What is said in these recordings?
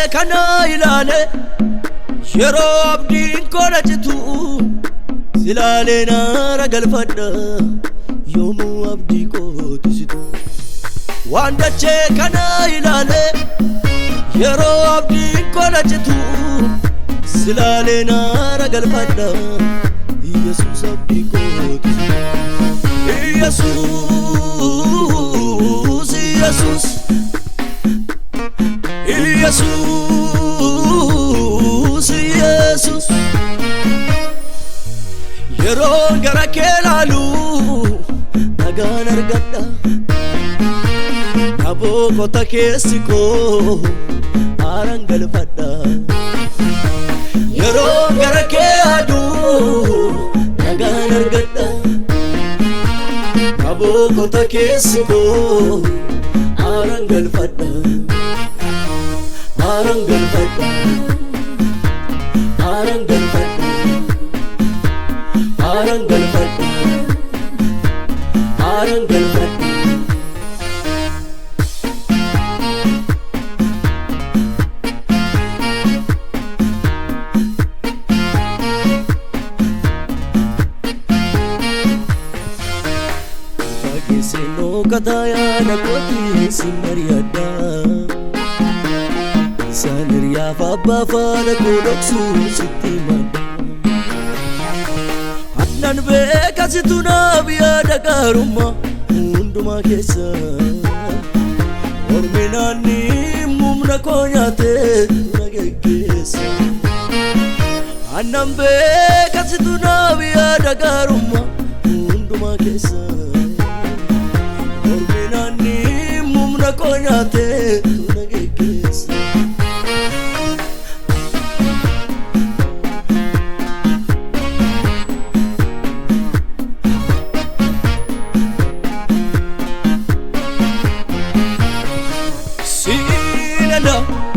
kana ilaale yeroo abdiin koona jitu silaalee naara galfadha yoomuu abdii kootisitu waan dachee kana ilaale yeroo abdiin koona jitu silaalee naara galfadha Yesuus abdii kootisitu Yesuus Yesuus Yesuus Yesuus yeroon gara kee laalu nagaan argadha naboo kota keessi koo aaraan galfadha yeroon gara kee yaadu nagaan argadha naboo kota keessi koo aaraan galfadha aaraan galfadha aaraan galfadha aaraan galfadha aaraan galfadha fageessinoo kataayaa nakooti simariyadha isaan hiriyaaf abbaa faana koodhoksuu sitti madda nan beekasitu naaf yaada gaarummaa hundumaa keessa ormi naanni mumna koo nyaatee na geggeessa annan beekasitu naaf yaada gaarummaa hundumaa keessa ormi naanni mumna koo nyaatee na geggeessa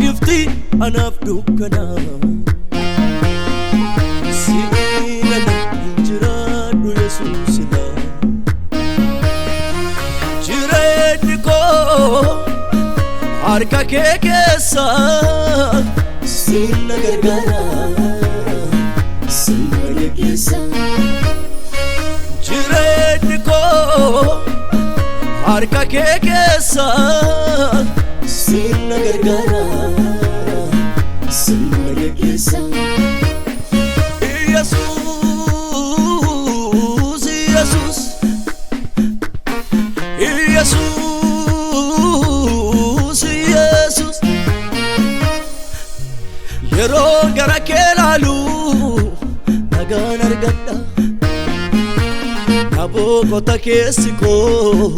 Ifti anaaf dukkana siinana injiraadhu Yesuusila jireenyi koo harka kee keessa sinna gargaara sinna geggeessa jireenyi koo harka kee keessa sinna gargaara sinna geggeessa Yesuus Yesuus Yesuus Yesuus yeroon gara kee laalu nagaan argadha naboo kota keessi koo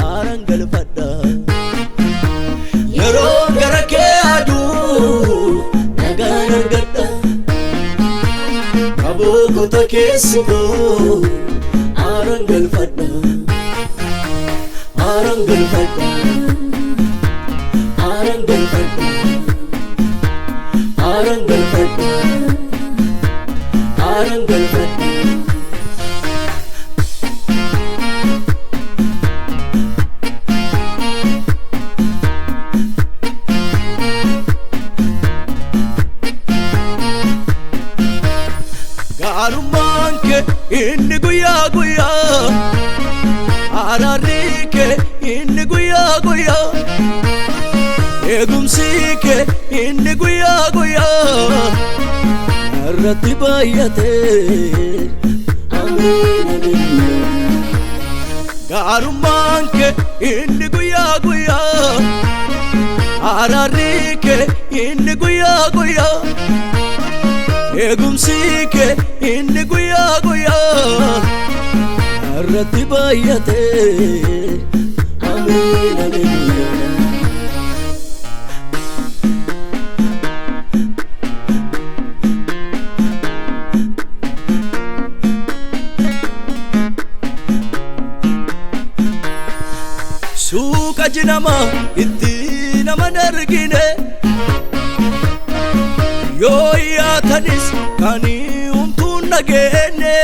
aaraan galfadha yeroon gara kee yaadu nagaan argadha naboo kota keessi koo aaraan galfadha aaraan galfadha aaraan galfadha aaraan galfadha aaraan galfadha gaarummaan kee inni guyyaa guyyaa araarri kee inni guyyaa guyyaa eegumsi kee inni guyyaa guyyaa irratti baay'atee amiin amiin gaarummaan kee inni guyyaa guyyaa araarri kee inni guyyaa guyyaa eegumsi kee inni guyyaa guyyaa irratti baay'atee amiin amiin suuqa jinama itti nama dargine yoo yaatanis kanii humtuun nageenye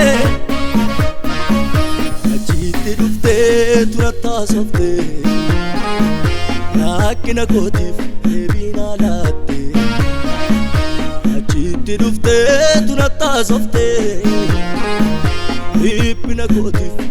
achitti dhuftee turattaa softee lakkina kootiif deebiin alaatte nutti dhuftee tu nattaasofte dhiphina kootiif